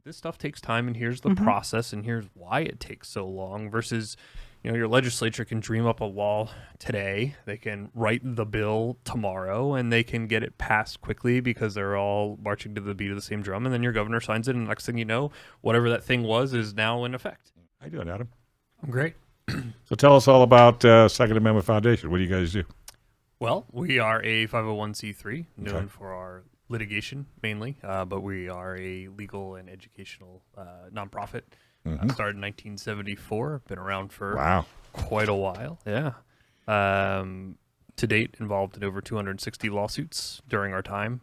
this stuff takes time, and here's the process, and here's why it takes so long, versus, your legislature can dream up a law today, they can write the bill tomorrow, and they can get it passed quickly because they're all marching to the beat of the same drum, and then your governor signs it, and next thing you know, whatever that thing was is now in effect. How you doing, Adam? I'm great. So tell us all about Second Amendment Foundation. What do you guys do? Well, we are a 501c3, known for our litigation mainly, but we are a legal and educational nonprofit. Started in 1974, been around for quite a while. Yeah. To date, involved in over 260 lawsuits during our time.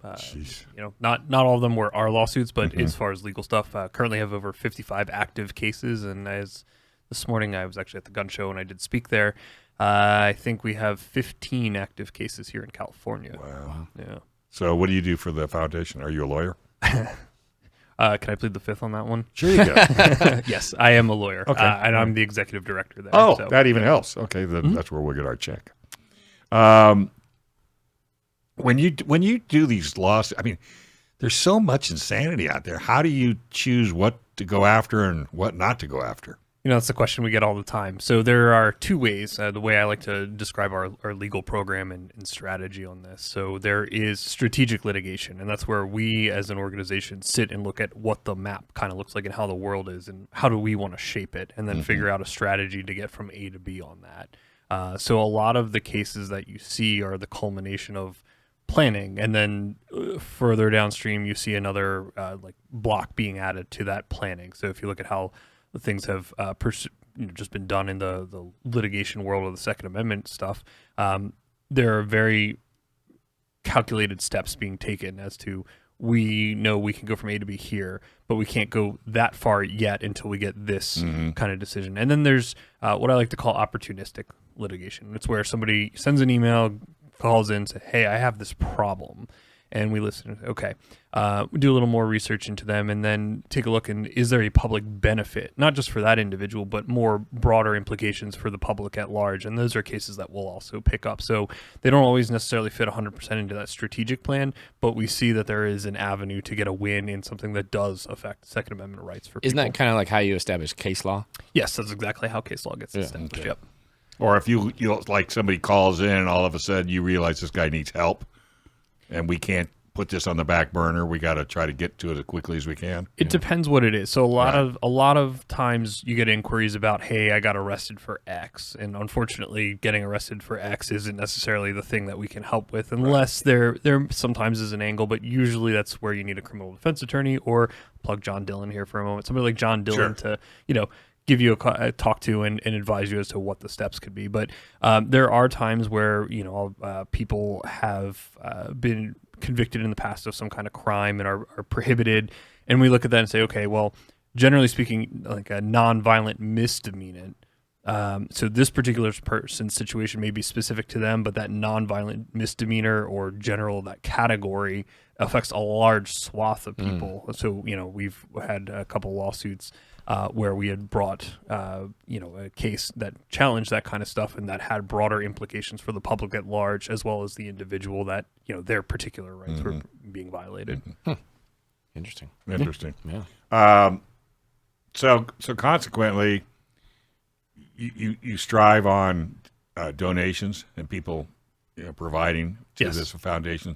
Not all of them were our lawsuits, but as far as legal stuff, currently have over 55 active cases. And as this morning, I was actually at the gun show and I did speak there. I think we have 15 active cases here in California. Wow. Yeah. So what do you do for the foundation? Are you a lawyer? Can I plead the fifth on that one? Sure you go. Yes, I am a lawyer. Okay. And I'm the executive director there. Oh, so. that even helps. Okay, then that's where we'll get our check. When you do these lawsuits, I mean, there's so much insanity out there. How do you choose what to go after and what not to go after? That's the question we get all the time. So there are two ways, the way I like to describe our legal program and strategy on this. So there is strategic litigation, and that's where we as an organization sit and look at what the map kind of looks like and how the world is and how do we want to shape it, and then figure out a strategy to get from A to B on that. So a lot of the cases that you see are the culmination of planning, and then further downstream you see another block being added to that planning. So if you look at how things have just been done in the litigation world of the Second Amendment stuff, there are very calculated steps being taken as to, we know we can go from A to B here, but we can't go that far yet until we get this kind of decision. And then there's what I like to call opportunistic litigation. It's where somebody sends an email, calls in, says, hey, I have this problem. And we listen. Okay, we do a little more research into them, and then take a look. And is there a public benefit, not just for that individual, but more broader implications for the public at large? And those are cases that we'll also pick up. So they don't always necessarily fit 100% into that strategic plan, but we see that there is an avenue to get a win in something that does affect Second Amendment rights for people. Isn't that kind of like how you establish case law? Yes, that's exactly how case law gets established. Okay. Yep. Or if you like somebody calls in and all of a sudden you realize this guy needs help, and we can't put this on the back burner. We got to try to get to it as quickly as we can. It depends what it is. So a lot of times you get inquiries about, hey, I got arrested for X, and unfortunately, getting arrested for X isn't necessarily the thing that we can help with, unless there sometimes is an angle. But usually that's where you need a criminal defense attorney, or plug John Dillon here for a moment. Somebody like John Dillon to give you a talk to and advise you as to what the steps could be. But there are times where people have been convicted in the past of some kind of crime and are prohibited, and we look at that and say, okay, well, generally speaking, like a non-violent misdemeanor. So this particular person's situation may be specific to them, but that non-violent misdemeanor or general that category affects a large swath of people. So we've had a couple lawsuits where we had brought a case that challenged that kind of stuff and that had broader implications for the public at large, as well as the individual that their particular rights were being violated. Interesting. Yeah. So consequently, you strive on donations and people providing to this foundation.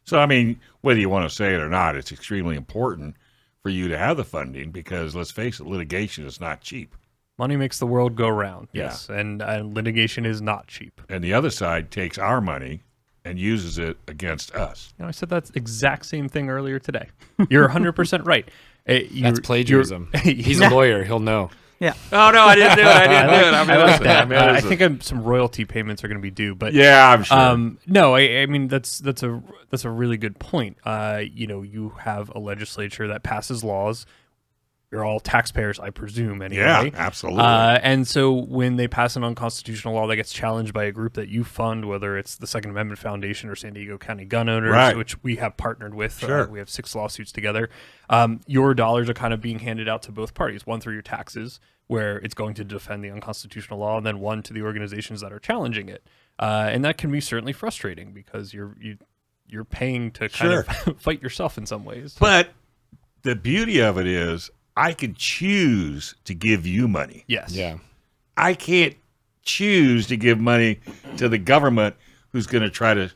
So I mean, whether you want to say it or not, it's extremely important for you to have the funding, because let's face it, litigation is not cheap. Money makes the world go round. Yes, and litigation is not cheap. And the other side takes our money and uses it against us. I said that exact same thing earlier today. You're 100% right. That's plagiarism. He's a lawyer. He'll know. Yeah. Oh, no, I didn't do it. I like that. I think some royalty payments are going to be due, but yeah, I'm sure. No, I mean that's a really good point. You have a legislature that passes laws. You're all taxpayers, I presume, anyway. Yeah, absolutely. And so when they pass an unconstitutional law that gets challenged by a group that you fund, whether it's the Second Amendment Foundation or San Diego County Gun Owners, which we have partnered with, sure. We have 6 lawsuits together, your dollars are kind of being handed out to both parties, one through your taxes, where it's going to defend the unconstitutional law, and then one to the organizations that are challenging it. And that can be certainly frustrating, because you're paying to kind of fight yourself in some ways. But the beauty of it is I can choose to give you money. Yes. Yeah. I can't choose to give money to the government who's going to try to,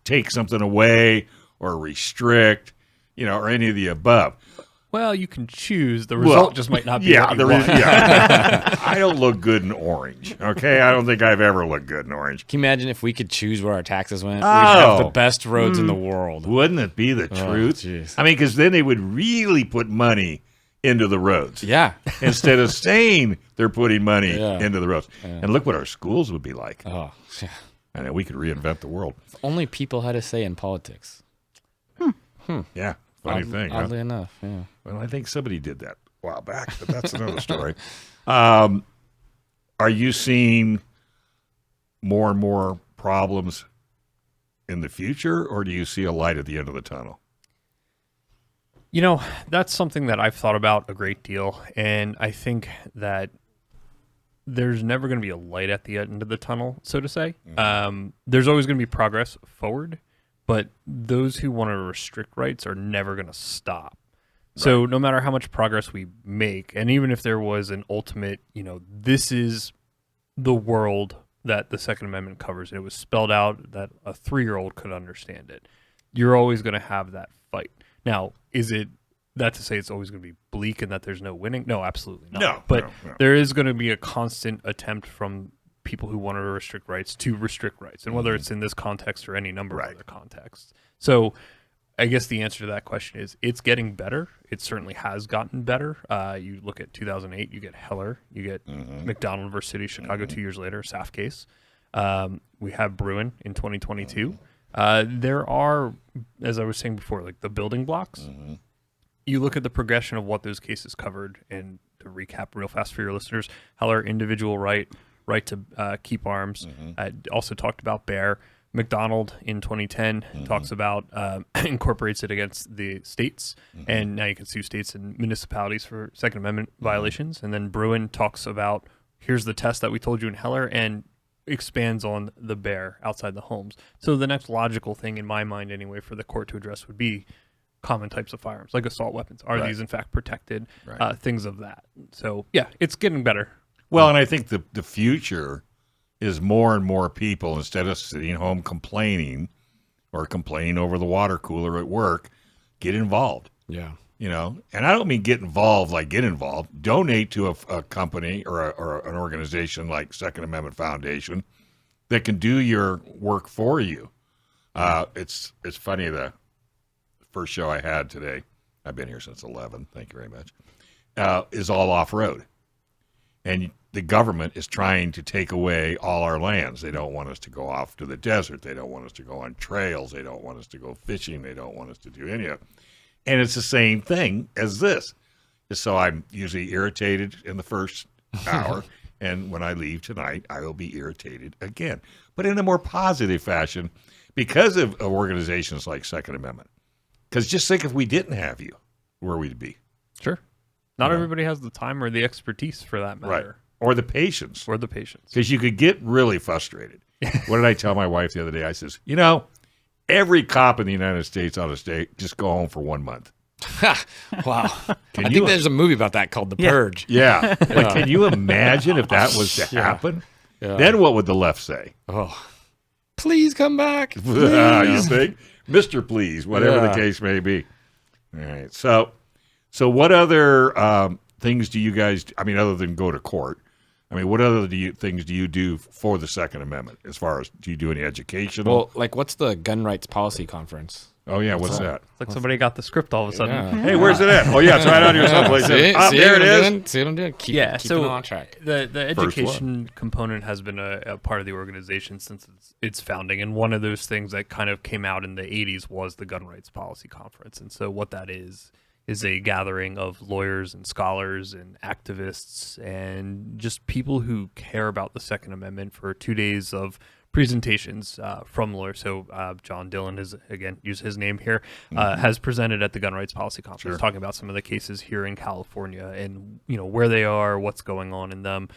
take something away or restrict, or any of the above. Well, you can choose. The result just might not be what you want. I don't look good in orange, okay? I don't think I've ever looked good in orange. Can you imagine if we could choose where our taxes went? We'd have the best roads in the world. Wouldn't it be the truth? Geez. I mean, because then they would really put money into the roads. Yeah. Instead of saying they're putting money Yeah. into the roads. Yeah. And look what our schools would be like. Oh, yeah. I know we could reinvent the world. If only people had a say in politics. Yeah, funny thing. Huh? Oddly enough, yeah. Well, I think somebody did that a while back, but that's another story. Are you seeing more and more problems in the future, or do you see a light at the end of the tunnel? That's something that I've thought about a great deal, and I think that there's never going to be a light at the end of the tunnel, so to say. There's always going to be progress forward, but those who want to restrict rights are never going to stop. Right. So no matter how much progress we make, and even if there was an ultimate, this is the world that the Second Amendment covers, and it was spelled out that a 3-year-old could understand it, you're always going to have that fight. Now, is it that to say it's always going to be bleak and that there's no winning? No, absolutely not. No, but no. there is going to be a constant attempt from people who want to restrict rights to restrict rights, and whether it's in this context or any number of other contexts. So I guess the answer to that question is it's getting better. It certainly has gotten better. You look at 2008, you get Heller, you get McDonald versus City of Chicago 2 years later, SAF case. We have Bruin in 2022. There are, as I was saying before, like the building blocks. You look at the progression of what those cases covered, and to recap real fast for your listeners, Heller, individual right to keep arms. Also talked about bear. McDonald in 2010 talks about incorporates it against the states, and now you can sue states and municipalities for Second Amendment violations. And then Bruin talks about here's the test that we told you in Heller, and expands on the bear outside the homes. So the next logical thing in my mind anyway for the court to address would be common types of firearms, like assault weapons. Are these in fact protected? Things of that. So yeah, it's getting better. Well, and I think the future is more and more people, instead of sitting home complaining or complaining over the water cooler at work, get involved. Yeah. And I don't mean get involved like get involved. Donate to a company or an organization like Second Amendment Foundation that can do your work for you. It's funny, the first show I had today, I've been here since 11, thank you very much, is all off-road. And the government is trying to take away all our lands. They don't want us to go off to the desert. They don't want us to go on trails. They don't want us to go fishing. They don't want us to do any of it. And it's the same thing as this. So I'm usually irritated in the first hour, and when I leave tonight, I will be irritated again. But in a more positive fashion because of organizations like Second Amendment. Because just think if we didn't have you, where we'd be. Sure. Not everybody has the time or the expertise for that matter. Right. Or the patience. Because you could get really frustrated. What did I tell my wife the other day? I says, every cop in the United States ought to just go home for 1 month. Wow. I think there's a movie about that called The Purge. Yeah. But can you imagine if that was to happen? Yeah. Then what would the left say? Oh, please come back. Please. You think? Mr. Please, whatever the case may be. All right. So what other things do you guys, other than go to court, what other things do you do for the Second Amendment? As far as, do you do any educational? Well, what's the gun rights policy conference? Oh, yeah, what's that? It's like somebody got the script all of a sudden. Yeah. Hey, where's it at? Oh, yeah, it's right on here someplace. See there it is. See what I'm doing? Keep so it on track. The education component has been a part of the organization since its founding, and one of those things that kind of came out in the 80s was the Gun Rights Policy Conference. And so what that is a gathering of lawyers and scholars and activists and just people who care about the Second Amendment for 2 days of presentations from lawyers. So John Dillon is, again, use his name here, has presented at the Gun Rights Policy Conference, talking about some of the cases here in California and where they are, what's going on in them.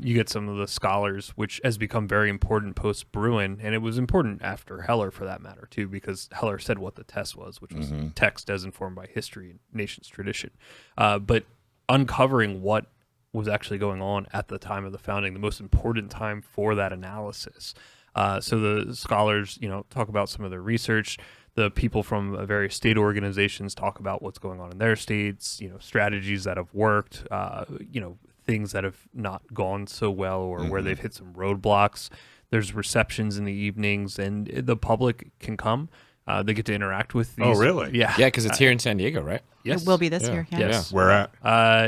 You get some of the scholars, which has become very important post Bruin, and it was important after Heller for that matter too, because Heller said what the test was, which was text as informed by history and nation's tradition. But uncovering what was actually going on at the time of the founding, the most important time for that analysis. So the scholars, talk about some of their research. The people from various state organizations talk about what's going on in their states, strategies that have worked, things that have not gone so well or where they've hit some roadblocks. There's receptions in the evenings, and the public can come. They get to interact with these. Oh, really? Yeah. Yeah, because it's here in San Diego, right? Yes. It will be this year. Yeah. Yes. Where at?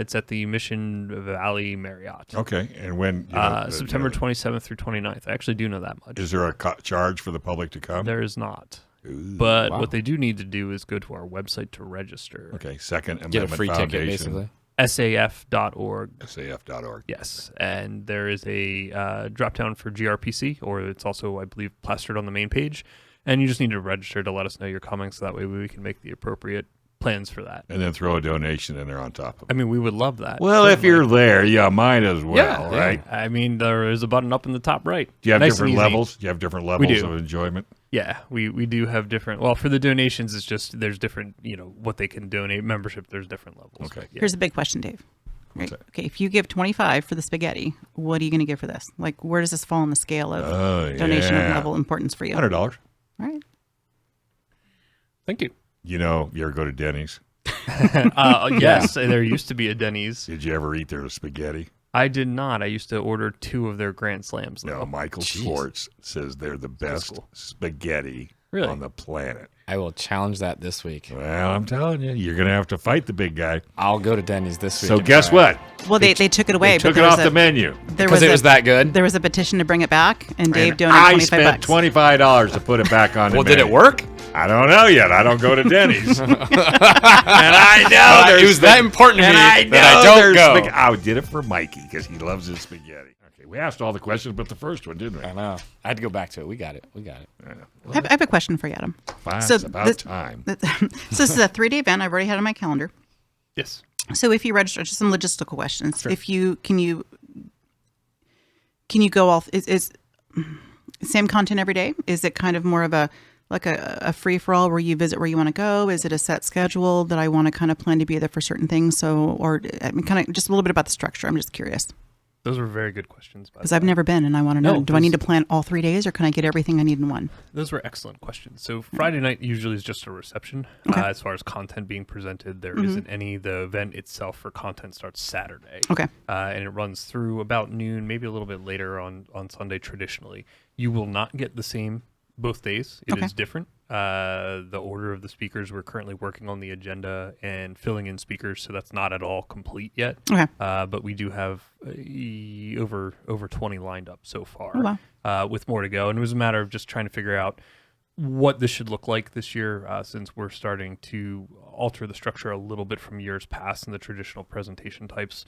It's at the Mission Valley Marriott. Okay. And when? September 27th through 29th. I actually do know that much. Is there a charge for the public to come? There is not. Ooh, But wow. what they do need to do is go to our website to register. Okay. Second Amendment Get a free Foundation. ticket, basically. SAF.org. SAF.org. Yes. And there is a drop down for GRPC, or it's also, I believe, plastered on the main page. And you just need to register to let us know you're coming, so that way we can make the appropriate plans for that. And then throw a donation in there on top of it. I mean, we would love that. Well, if certainly. you're there, you might as well, Yeah, right? I mean, there is a button up in the top right. Do you have Nice different and easy. levels? Do you have different levels do. of enjoyment? Yeah, we do have different. Well, for the donations, it's just there's different. What they can donate. Membership, there's different levels. Okay. Yeah. Here's a big question, Dave. Right. that? Okay, if you give 25 for the spaghetti, what are you going to give for this? Like, where does this fall on the scale of donation level importance for you? $100. All right. Thank you. You ever go to Denny's? Yes, there used to be a Denny's. Did you ever eat their spaghetti? I did not. I used to order 2 of their Grand Slams. No, Though. Michael Schwartz says they're the best cool. spaghetti Really? on the planet. I will challenge that this week. Well, I'm telling you, you're going to have to fight the big guy. I'll go to Denny's this week. So and guess try it. what? Well, they took it away. They took but it there off was the menu. There Because was it was that good? There was a petition to bring it back, and Dave And donated I 25 spent bucks. $25 to put it back on the Well, menu. did it work? I don't know yet. I don't go to Denny's. And I know It there's was that important to me and I know that I don't there's go. I did it for Mikey because he loves his spaghetti. Okay, we asked all the questions but the first one, didn't we? I know. I had to go back to it. We got it. I have a question for you, Adam. Fine, So it's about this- time. So this is a 3-day event. I've already had it on my calendar. Yes. So if you register, just some logistical questions. Sure. If you can you go off? Is same content every day? Is it kind of more of a free for all where you visit where you want to go? Is it a set schedule that I want to kind of plan to be there for certain things? So, or I mean, kind of just a little bit about the structure. I'm just curious Those were very good questions. because I've never been and I want to know. No, do I need to plan all 3 days or can I get everything I need in one? Those were excellent questions. So Friday night usually is just a reception. Okay. As far as content being presented, there isn't any. The event itself for content starts Saturday. Okay. And it runs through about noon, maybe a little bit later on Sunday traditionally. You will not get the same both days. It is Okay. different. The order of the speakers, we're currently working on the agenda and filling in speakers, so that's not at all complete yet. Okay. But we do have over 20 lined up so far, Oh, wow. with more to go. And it was a matter of just trying to figure out what this should look like this year, since we're starting to alter the structure a little bit from years past in the traditional presentation types,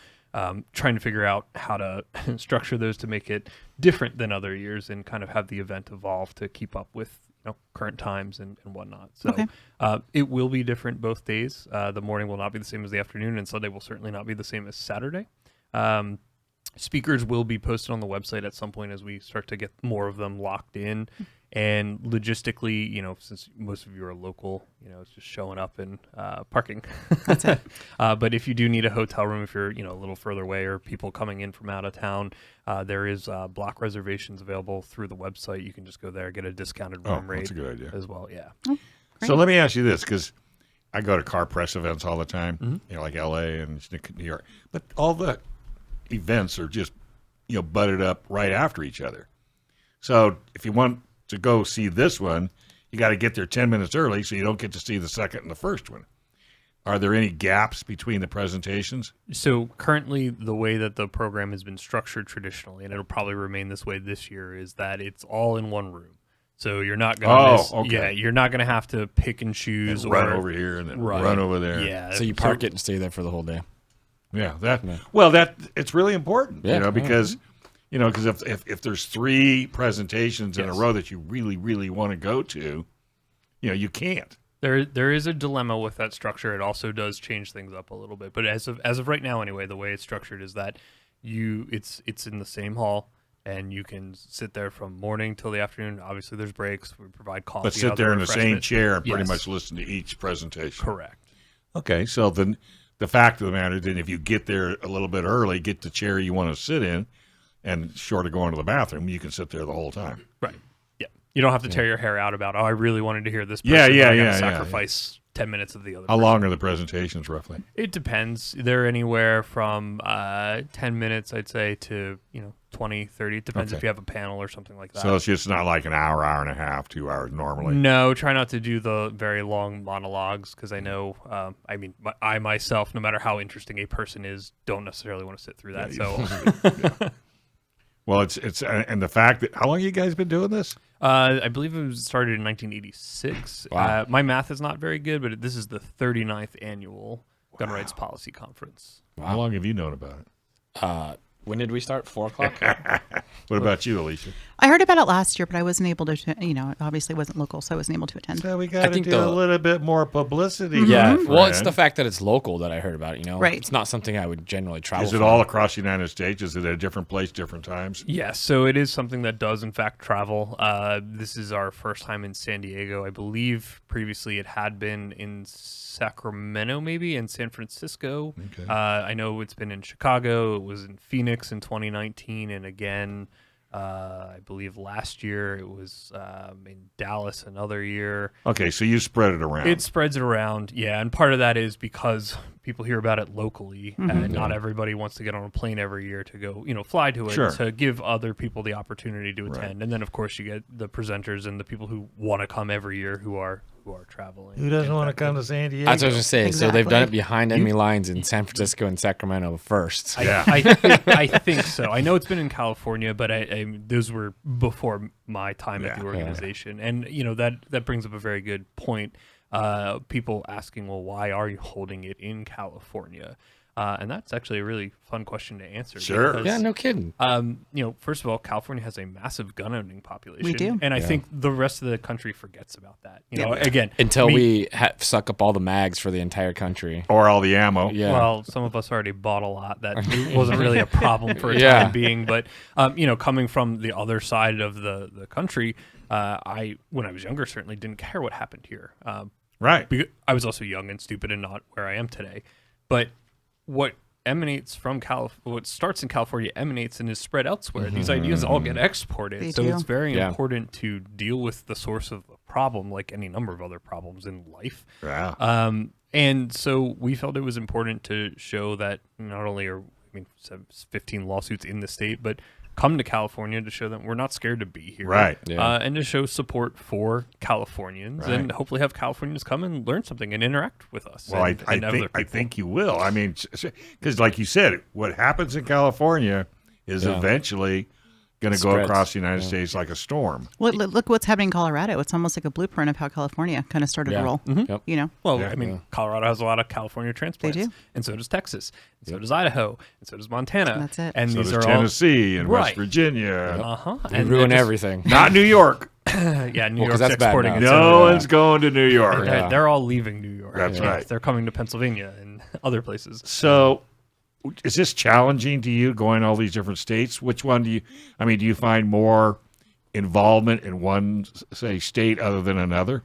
trying to figure out how to structure those to make it different than other years and kind of have the event evolve to keep up with current times and whatnot. So Okay. it will be different both days. The morning will not be the same as the afternoon, and Sunday will certainly not be the same as Saturday. Speakers will be posted on the website at some point as we start to get more of them locked in. And logistically, since most of you are local, it's just showing up and parking. That's it. But if you do need a hotel room, if you're a little further away or people coming in from out of town, there is block reservations available through the website. You can just go there, get a discounted room rate. That's a good idea. As well. Yeah. So let me ask you this, because I go to car press events all the time, like L.A. and New York. But all the events are just, butted up right after each other. So if you want to go see this one, you got to get there 10 minutes early so you don't get to see the second and the first one. Are there any gaps between the presentations? So currently, the way that the program has been structured traditionally, and it'll probably remain this way this year, is that it's all in one room. So you're not going to okay. you're not going to have to pick and choose And or run over here and then Right. run over there. Yeah. So you park it and stay there for the whole day. Yeah, that it's really important, Yeah, because Because if there's 3 presentations in a Yes. row that you really, really want to go to, you can't. There is a dilemma with that structure. It also does change things up a little bit. But as of right now, anyway, the way it's structured is that it's in the same hall, and you can sit there from morning till the afternoon. Obviously, there's breaks. We provide coffee. But sit other there in the same refreshments. chair and pretty Yes. much listen to each presentation. Correct. Okay, so then the fact of the matter is, then if you get there a little bit early, get the chair you want to sit in, and short of going to the bathroom, you can sit there the whole time. Right. Yeah. You don't have to tear your hair out about, I really wanted to hear this person. Yeah, but yeah, I gotta yeah, sacrifice 10 minutes of the other How person. long are the presentations roughly? It depends. They're anywhere from 10 minutes, I'd say, to 20, 30. It depends Okay. if you have a panel or something like that. So it's just not like an hour, hour and a half, 2 hours normally. No, try not to do the very long monologues because I know, I myself, no matter how interesting a person is, don't necessarily want to sit through that. So Well, it's and the fact that how long you guys been doing this? I believe it was started in 1986. Wow. My math is not very good, but this is the 39th annual Gun Rights Policy Conference. How long have you known about it? When did we start? 4 o'clock? What about you, Alicia? I heard about it last year, but I wasn't able to, it obviously wasn't local, so I wasn't able to attend. So we got to think do the- a little bit more publicity. Yeah. my Well, it's friend. the fact that it's local that I heard about. Right. It's not something I would generally travel. Is it for. all across the United States? Is it at a different place, different times? Yes, so it is something that does, in fact, travel. This is our first time in San Diego. I believe previously it had been in Sacramento, maybe, and San Francisco. Okay. I know it's been in Chicago. It was in Phoenix in 2019, and again, I believe last year it was in Dallas another year. Okay, so you spread it around. It spreads it around, yeah, and part of that is because people hear about it locally, and not everybody wants to get on a plane every year to go, fly to it, Sure. to give other people the opportunity to Right. attend. And then, of course, you get the presenters and the people who want to come every year who are traveling. Who doesn't And want to that- come to San Diego? That's what I was going to say. So they've done it Exactly. behind enemy lines in San Francisco and Sacramento first. I think so. I know it's been in California, but those were before my time at the Yeah. organization. And, that brings up a very good point. People asking, well, why are you holding it in California? And that's actually a really fun question to answer. Sure. because, Yeah, no kidding. first of all, California has a massive gun owning population. We do. And I Yeah. think the rest of the country forgets about that. Again, Until me- we suck up all the mags for the entire country. Or all the ammo. Yeah. Well, some of us already bought a lot. That wasn't really a problem for a Yeah. time being. But, coming from the other side of the country, when I was younger, certainly didn't care what happened here. Right. Because I was also young and stupid and not where I am today. But what emanates from what starts in California emanates and is spread elsewhere. These ideas all get exported. They So do. it's very Yeah. important to deal with the source of the problem, like any number of other problems in life. Yeah. And so we felt it was important to show that not only are 15 lawsuits in the state, but come to California to show that we're not scared to be here. Right. Yeah. And to show support for Californians and Right. hopefully have Californians come and learn something and interact with us. Well, and other I people. think you will. I mean, because like you said, what happens in California is Yeah. eventually going to go Spreads. across the United Yeah. States like a storm. Well, look what's happening in Colorado. It's almost like a blueprint of how California kind of started Yeah. to roll. Yep. Well, Yeah. I mean, Colorado has a lot of California transplants. do. And so does Texas. And so does Idaho. And so does Montana. That's it. And So these does are all... Tennessee and West Right. Virginia. Uh-huh. We And ruin they're just- everything. Not New York. Yeah, New Well, 'cause York's that's bad exporting now. it. So, No yeah. one's going to New York. Yeah. They're all leaving New York. That's Yeah. right. They're coming to Pennsylvania and other places. So, is this challenging to you going all these different states? Which one do you find more involvement in one, say, state other than another?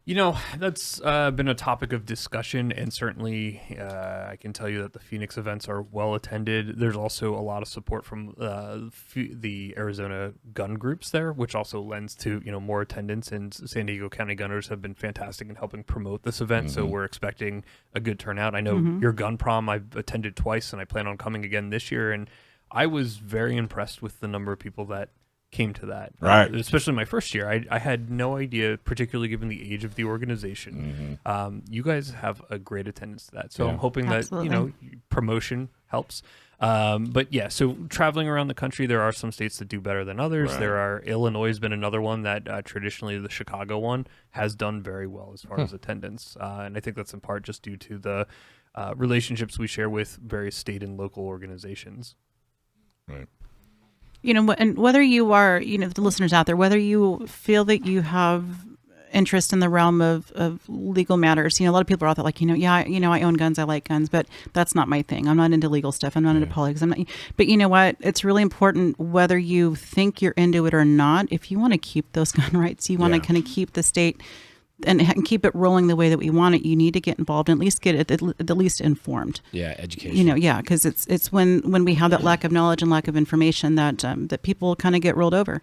That's been a topic of discussion, and certainly I can tell you that the Phoenix events are well attended. There's also a lot of support from the Arizona gun groups there, which also lends to more attendance. And San Diego County Gunners have been fantastic in helping promote this event, so we're expecting a good turnout. I know your gun prom I've attended twice, and I plan on coming again this year. And I was very impressed with the number of people that came to that. Right. Especially my first year. I had no idea, particularly given the age of the organization. You guys have a great attendance to that. So I'm hoping Absolutely. that, promotion helps. But yeah, so traveling around the country, there are some states that do better than others. Right. There are, Illinois has been another one that traditionally the Chicago one has done very well as far as attendance. And I think that's in part just due to the relationships we share with various state and local organizations. Right. And whether you are, the listeners out there, whether you feel that you have interest in the realm of legal matters, a lot of people are out there like, I own guns, I like guns, but that's not my thing. I'm not into legal stuff. I'm not into politics. But you know what? It's really important whether you think you're into it or not. If you want to keep those gun rights, you want to kind of keep the state and keep it rolling the way that we want it, you need to get involved and at least get it at least informed. Yeah, education. Because it's when we have that lack of knowledge and lack of information that people kind of get rolled over.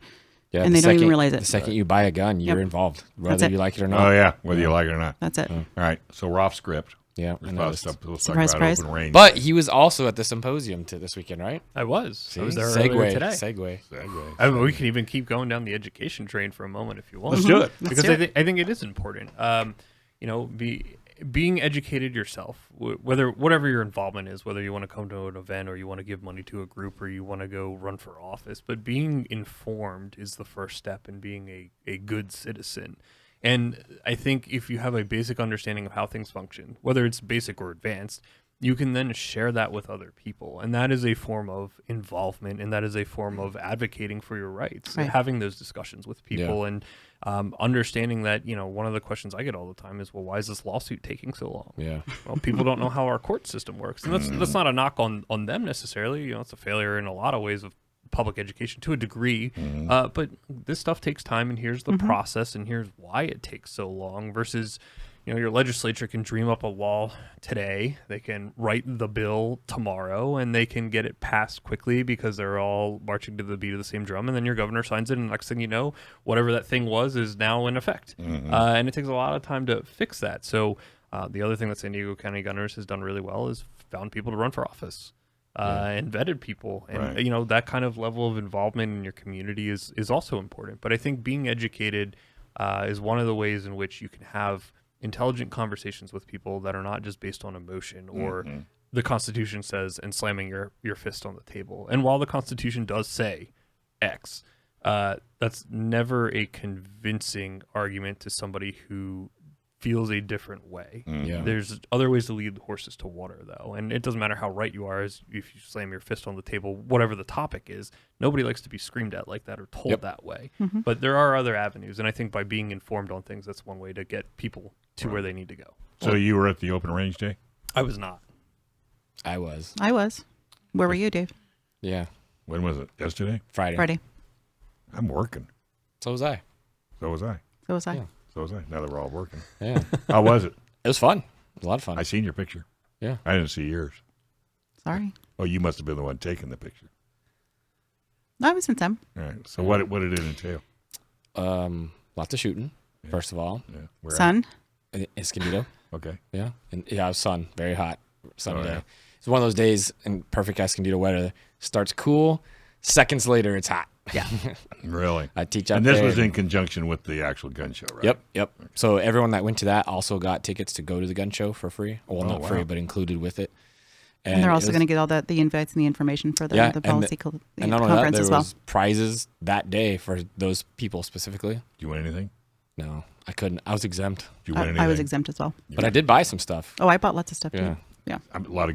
Yeah, and they don't even realize it. The second you buy a gun, you're involved, whether you like it or not. Oh, yeah, whether you like it or not. That's it. All right, so we're off script. Yeah, There's a lot of stuff. Let's talk Surprise, about surprise. open range. But he was also at the symposium this weekend, right? I was. See? I was there earlier today. Segue. We can even keep going down the education train for a moment if you want. Let's do it. Because I think it is important. Being educated yourself, whatever your involvement is, whether you want to come to an event or you want to give money to a group or you want to go run for office, but being informed is the first step in being a good citizen. And I think if you have a basic understanding of how things function, whether it's basic or advanced, you can then share that with other people. And that is a form of involvement, and that is a form of advocating for your rights, Right. having those discussions with people and understanding that, one of the questions I get all the time is, well, why is this lawsuit taking so long? Yeah. Well, people don't know how our court system works. And that's not a knock on them necessarily. It's a failure in a lot of ways of public education to a degree. But this stuff takes time, and here's the process, and here's why it takes so long versus, your legislature can dream up a law today. They can write the bill tomorrow, and they can get it passed quickly because they're all marching to the beat of the same drum. And then your governor signs it, and the next thing you know, whatever that thing was is now in effect. And it takes a lot of time to fix that. So the other thing that San Diego County Gun Owners has done really well is found people to run for office. And vetted people, and that kind of level of involvement in your community is also important. But I think being educated is one of the ways in which you can have intelligent conversations with people that are not just based on emotion or the Constitution says and slamming your fist on the table. And while the Constitution does say X, that's never a convincing argument to somebody who feels a different way. Yeah. There's other ways to lead horses to water, though, and it doesn't matter how right you are. As if you slam your fist on the table, whatever the topic is, nobody likes to be screamed at like that or told that way. But there are other avenues, and I think by being informed on things, that's one way to get people to where they need to go. So you were at the open range day? I was not. I was. Where were you, Dave? Yeah. When was it? Yesterday? Friday. I'm working. So was I. So was I. So was I. Yeah. So was I. Now that we're all working. Yeah. How was it? It was fun. It was a lot of fun. I seen your picture. Yeah. I didn't see yours. Sorry. Oh, you must have been the one taking the picture. I was in some. All right. So what did it entail? Lots of shooting, first of all. Yeah. Where Sun. In Escondido. Okay. Yeah. And it was sun. Very hot. Sunny Oh, day. yeah. It's one of those days in perfect Escondido weather. Starts cool. Seconds later, it's hot. Yeah. Really? I teach up And this there. was in conjunction with the actual gun show, right? Yep. So everyone that went to that also got tickets to go to the gun show for free. Well, not wow. free, but included with it. And they're also going to get all the invites and the information for the policy and not only that, conference there as well. was prizes that day for those people specifically. Did you win anything? No, I couldn't. I was exempt, Did you win anything? I was exempt as well. but I did buy some stuff. Oh, I bought lots of stuff Yeah. too. Yeah.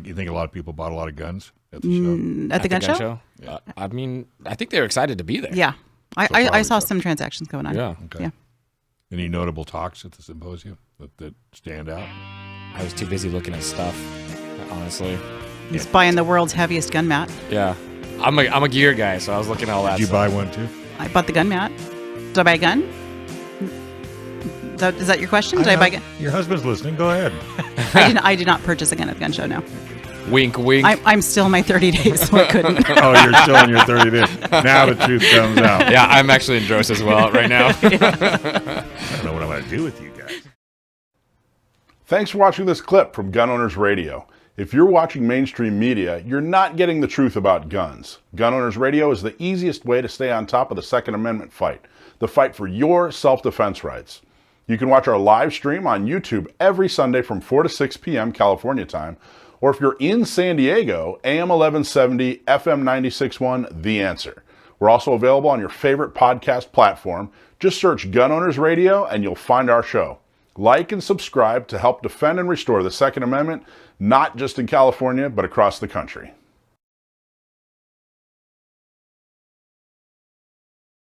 You think a lot of people bought a lot of guns at the show? At the gun show? Yeah. I mean, I think they were excited to be there. Yeah. I probably saw so. some transactions going on. Yeah. Okay. Yeah. Any notable talks at the symposium that stand out? I was too busy looking at stuff, honestly. He's buying the world's heaviest gun mat. Yeah. I'm a gear guy, so I was looking at all that Did you stuff. buy one too? I bought the gun mat. Did I buy a gun? Is that your question? Did I buy a gun? Your husband's listening. Go ahead. I did not purchase a gun at the gun show, no. Wink, wink. I'm still in my 30 days, so I couldn't. Oh, you're still in your 30 days. Now the truth comes out. Yeah, I'm actually in Dross as well right now. I don't know what I'm going to do with you guys. Thanks for watching this clip from Gun Owners Radio. If you're watching mainstream media, you're not getting the truth about guns. Gun Owners Radio is the easiest way to stay on top of the Second Amendment fight, the fight for your self-defense rights. You can watch our live stream on YouTube every Sunday from 4 to 6 p.m. California time, or if you're in San Diego, AM 1170, FM 96.1, The Answer. We're also available on your favorite podcast platform. Just search Gun Owners Radio and you'll find our show. Like and subscribe to help defend and restore the Second Amendment, not just in California, but across the country.